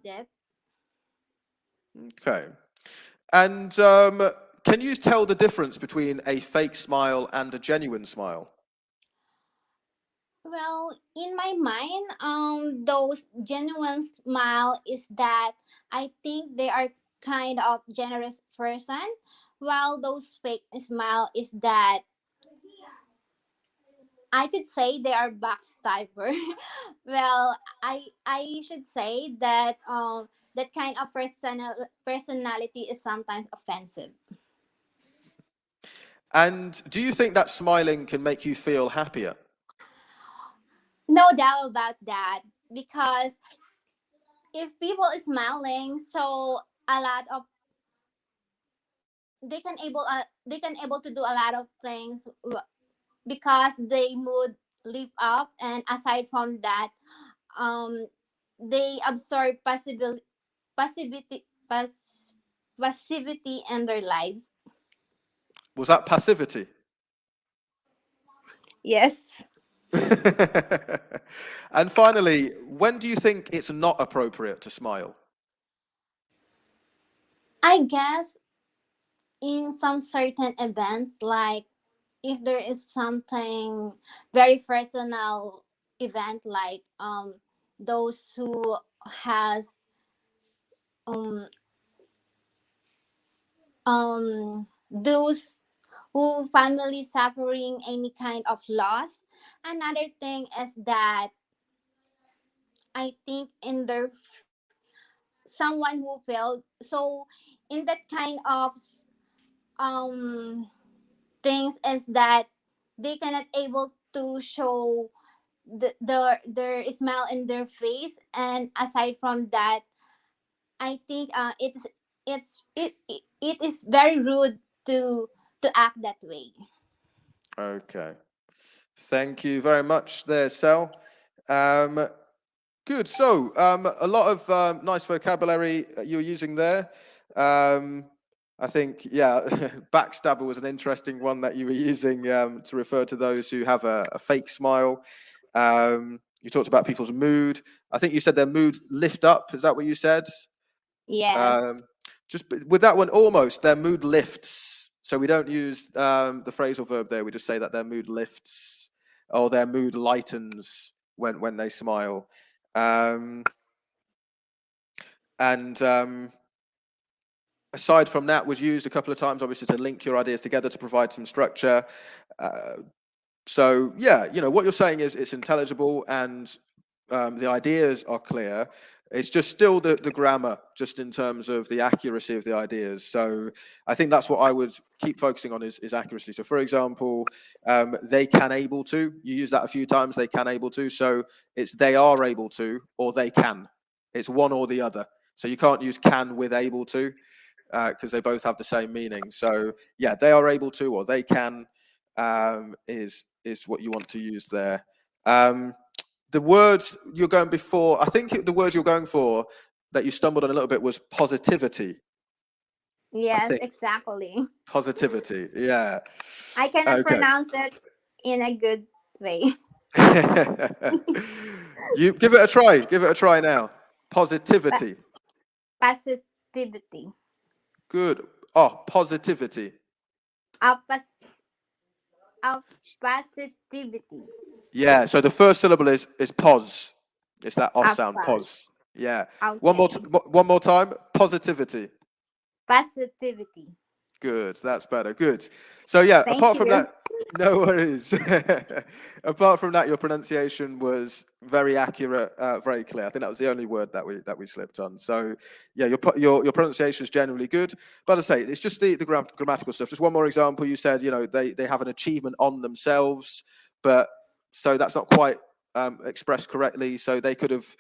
that. Okay. And can you tell the difference between a fake smile and a genuine smile? Well, in my mind, those genuine smile is that I think they are kind of generous person, while those fake smile is that I could say they are backstabber. Well, I should say that that kind of personality is sometimes offensive. And do you think that smiling can make you feel happier? No doubt about that, because if people is smiling, so a lot of they can able to do a lot of things because they mood lift up, and aside from that, um they absorb passivity pass, passivity in their lives. Was that passivity? Yes. And finally, when do you think it's not appropriate to smile? I guess in some certain events, like if there is something very personal event, like those who has um those who family suffering any kind of loss. Another thing is that I think in their someone who failed, so in that kind of um things is that they cannot able to show their smile in their face, and aside from that, I think it is very rude to act that way. Okay. Thank you very much there, Sel. Good. So, a lot of nice vocabulary you're using there. I think, yeah, backstabber was an interesting one that you were using to refer to those who have a fake smile. You talked about people's mood. I think you said their mood lift up. Is that what you said? Yes. Just with that one, almost their mood lifts. So we don't use the phrasal verb there. We just say that their mood lifts or their mood lightens when they smile. And aside from that, was used a couple of times, obviously, to link your ideas together to provide some structure. So yeah, what you're saying is it's intelligible and the ideas are clear. It's just still the grammar, just in terms of the accuracy of the ideas. So I think that's what I would keep focusing on is accuracy. So for example, they can able to, you use that a few times, they can able to. So it's they are able to or they can. It's one or the other. So you can't use can with able to because they both have the same meaning. So yeah, they are able to or they can is what you want to use there. The words you're going before, I think the word you're going for that you stumbled on a little bit was positivity. I Yes, think exactly. positivity. Yeah. I cannot Okay. pronounce it in a good way. You give it a try. Give it a try now. Positivity. Positivity. Good. Oh, positivity. Of, of positivity. Yeah. So the first syllable is pos. It's that off Of sound. Pos. Yeah. Okay. One more time. Positivity. Positivity. Good, that's better. Good. So yeah, Thank apart from you. that, no worries. Apart from that, your pronunciation was very accurate, very clear. I think that was the only word that we slipped on. So yeah, your pronunciation is generally good. But as I say, it's just the grammatical stuff. Just one more example. You said they have an achievement on themselves, but so that's not quite expressed correctly. So they could have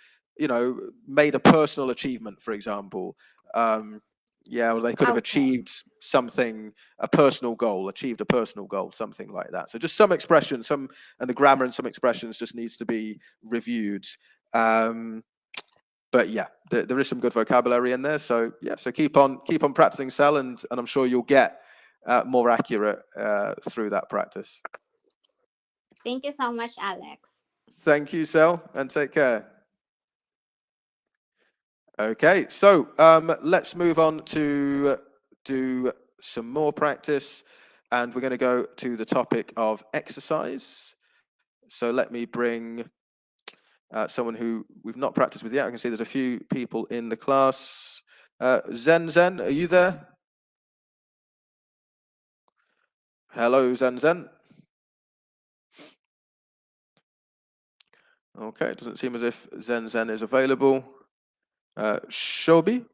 made a personal achievement, for example. Yeah, or they could have Okay. achieved something, achieved a personal goal, something like that. So just some expressions, and the grammar and some expressions just needs to be reviewed. But yeah, there is some good vocabulary in there. So yeah, so keep on practicing, Sal, and I'm sure you'll get more accurate through that practice. Thank you so much, Alex. Thank you, Sal, and take care. Okay, so let's move on to do some more practice, and we're going to go to the topic of exercise. So let me bring someone who we've not practiced with yet. I can see there's a few people in the class. Zen, are you there? Hello, Zen. Okay, it doesn't seem as if Zen Zen is available. Shobi?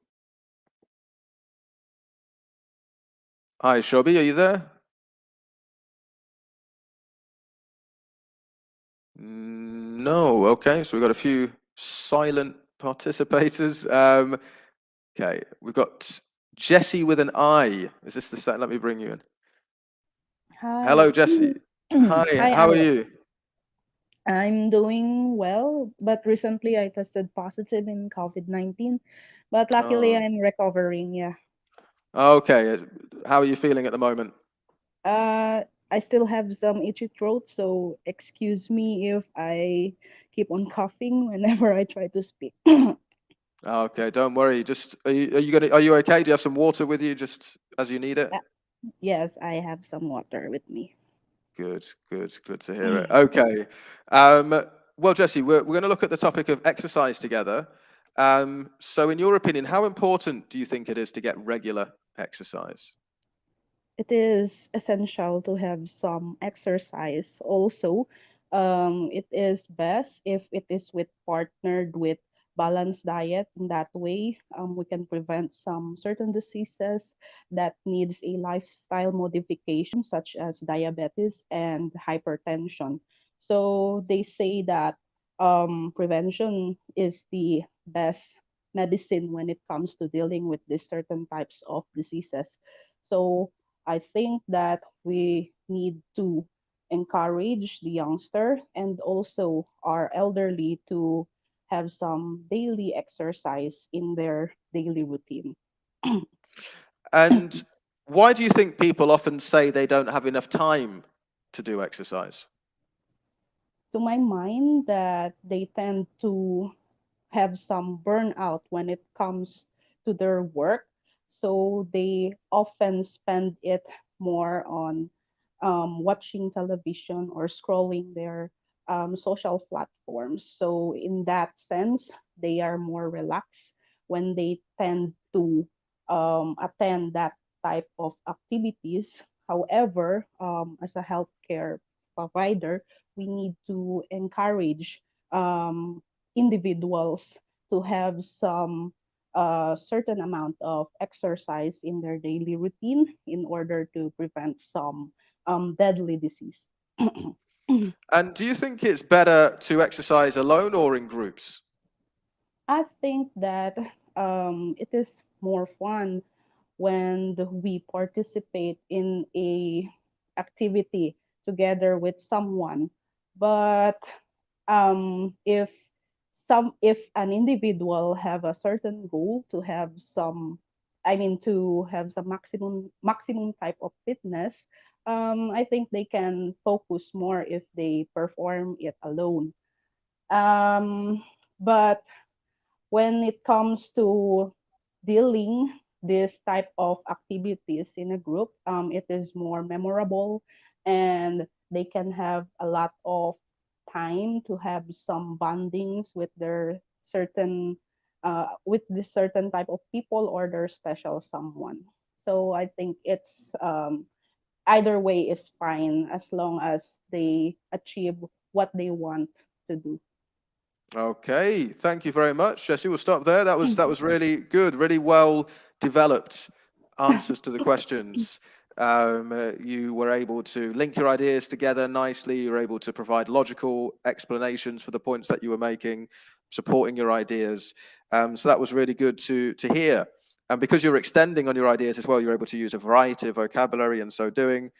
Hi, Shobi, are you there? No, okay, so we've got a few silent participators. Okay, we've got Jesse with an I. Is this the set? Let me bring you in. Hello, Hi. Jesse. Hi, Hi, how are Alex. you? I'm doing well, but recently I tested positive in COVID-19, but luckily Oh, I'm recovering, yeah. okay, how are you feeling at the moment? I still have some itchy throat, so excuse me if I keep on coughing whenever I try to speak. Okay, don't worry. Just are you okay? Do you have some water with you just as you need it? Yes, I have some water with me. Good, good to hear it. Okay. Well, Jesse, we're going to look at the topic of exercise together. So in your opinion, how important do you think it is to get regular exercise? It is essential to have some exercise also. It is best if it is with partnered with balanced diet. In that way, we can prevent some certain diseases that needs a lifestyle modification, such as diabetes and hypertension. So they say that prevention is the best medicine when it comes to dealing with these certain types of diseases. So I think that we need to encourage the youngster and also our elderly to have some daily exercise in their daily routine. And why do you think people often say they don't have enough time to do exercise? To my mind, that they tend to have some burnout when it comes to their work. So they often spend it more on watching television or scrolling their social platforms. So, in that sense, they are more relaxed when they tend to attend that type of activities. However, as a healthcare provider, we need to encourage um, individuals to have some certain amount of exercise in their daily routine in order to prevent some deadly disease. And do you think it's better to exercise alone or in groups? I think that it is more fun when we participate in a activity together with someone. But if an individual have a certain goal to have some, I mean, to have some maximum type of fitness, I think they can focus more if they perform it alone. But when it comes to dealing this type of activities in a group, it is more memorable, and they can have a lot of time to have some bondings with their certain with this certain type of people or their special someone. So I think it's either way is fine as long as they achieve what they want to do. Okay, thank you very much, Jesse. We'll stop there. That was really good, really well developed answers to the questions. You were able to link your ideas together nicely. You were able to provide logical explanations for the points that you were making, supporting your ideas. So that was really good to hear. And because you're extending on your ideas as well, you're able to use a variety of vocabulary in so doing.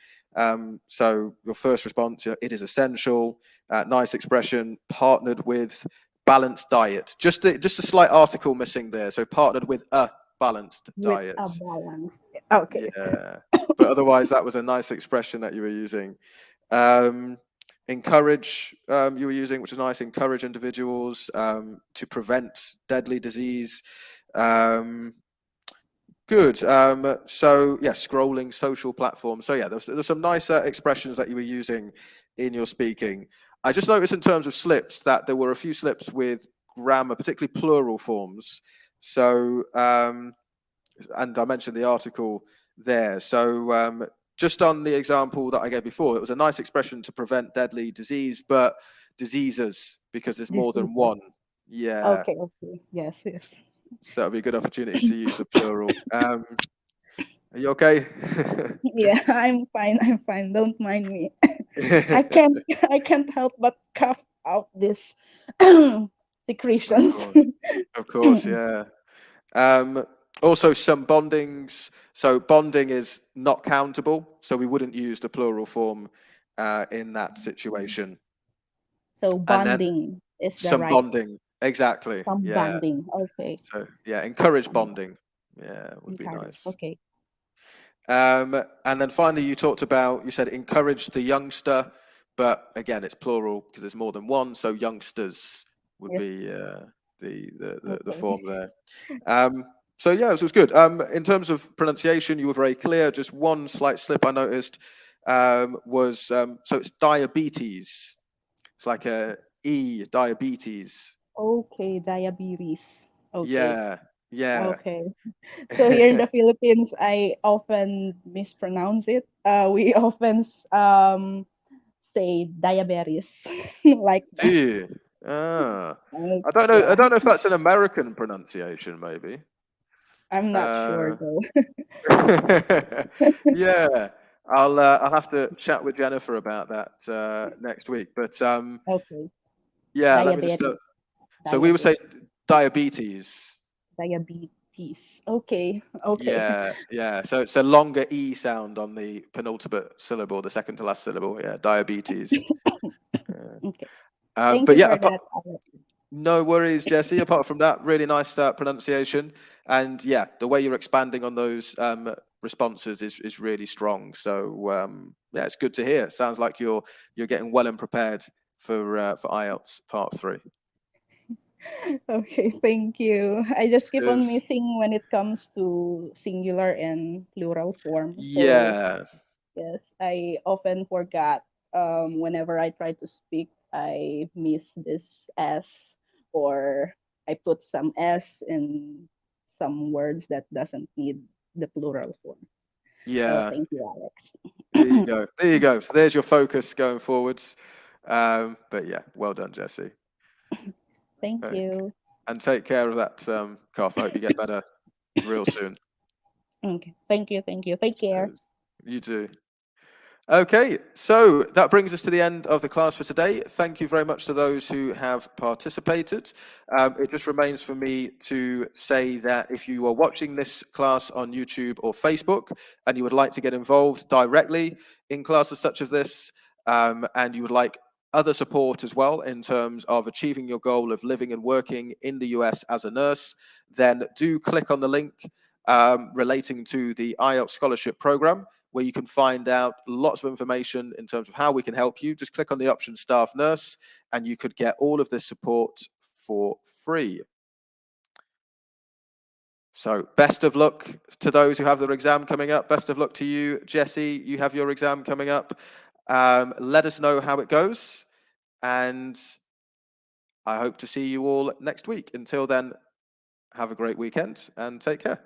So your first response, it is essential. Nice expression, partnered with balanced diet. Just a slight article missing there. So partnered with a balanced With diet. a balance. Okay. Yeah, but otherwise that was a nice expression that you were using. Encourage, you were using, which is nice. Encourage individuals to prevent deadly disease. Good. So yeah, scrolling social platforms. So yeah, there's some nice expressions that you were using in your speaking. I just noticed in terms of slips that there were a few slips with grammar, particularly plural forms. So and I mentioned the article there. So just on the example that I gave before, it was a nice expression to prevent deadly disease, but diseases, because there's more than one. Yeah. Okay, okay. Yes, yes. So that'd be a good opportunity to use the plural. Are you okay? Yeah, I'm fine. I'm fine. Don't mind me. I can't I can't help but cough out these secretions. Of course, yeah. Also, some bondings. So bonding is not countable, so we wouldn't use the plural form in that situation. So And then bonding is the some right bonding, exactly. some Yeah. bonding. Okay. So yeah, encourage Some bonding. Yeah, would be encourage. nice. Okay. And then finally, you talked about, you said encourage the youngster, but again, it's plural because there's more than one. So youngsters would Yes. be the Okay. form there. So yeah, this was good. In terms of pronunciation, you were very clear. Just one slight slip I noticed was so it's diabetes. It's like a E, diabetes. Okay, diabetes. Okay. Yeah, yeah. Okay. So here in the Philippines, I often mispronounce it. We often say diabetes like Do that. you? Ah, Like, I don't know. I yeah, don't know if that's an American pronunciation, maybe. I'm not sure Uh, though. yeah, I'll have to chat with Jennifer about that next week. But Okay, yeah, let me just. diabetes, So we would say diabetes, diabetes. diabetes. Okay, okay, Yeah, yeah. So it's a longer E sound on the penultimate syllable, the second to last syllable. Yeah, diabetes. okay. Thank But you yeah, for that, Alex. no worries, Jesse. Apart from that, really nice pronunciation, and yeah, the way you're expanding on those responses is really strong. So yeah, it's good to hear. Sounds like you're getting well and prepared for IELTS Part 3. Okay, thank you. I just keep on Cheers. missing when it comes to singular and plural form. So Yeah, yes, I often forgot. Whenever I try to speak, I miss this S, or I put some S in some words that doesn't need the plural form. So yeah. thank you, Alex. There you go. There you go. So there's your focus going forwards. But yeah, well done, Jesse. Thank Okay. you. And take care of that cough. I hope you get better real soon. Okay, thank you, thank you. Take care. You too. Okay, so that brings us to the end of the class for today. Thank you very much to those who have participated. It just remains for me to say that if you are watching this class on YouTube or Facebook and you would like to get involved directly in classes such as this, and you would like other support as well in terms of achieving your goal of living and working in the US as a nurse, then do click on the link relating to the IELTS Scholarship Program, where you can find out lots of information in terms of how we can help you. Just click on the option Staff Nurse, and you could get all of this support for free. So best of luck to those who have their exam coming up. Best of luck to you, Jesse. You have your exam coming up. Let us know how it goes, and I hope to see you all next week. Until then, have a great weekend and take care.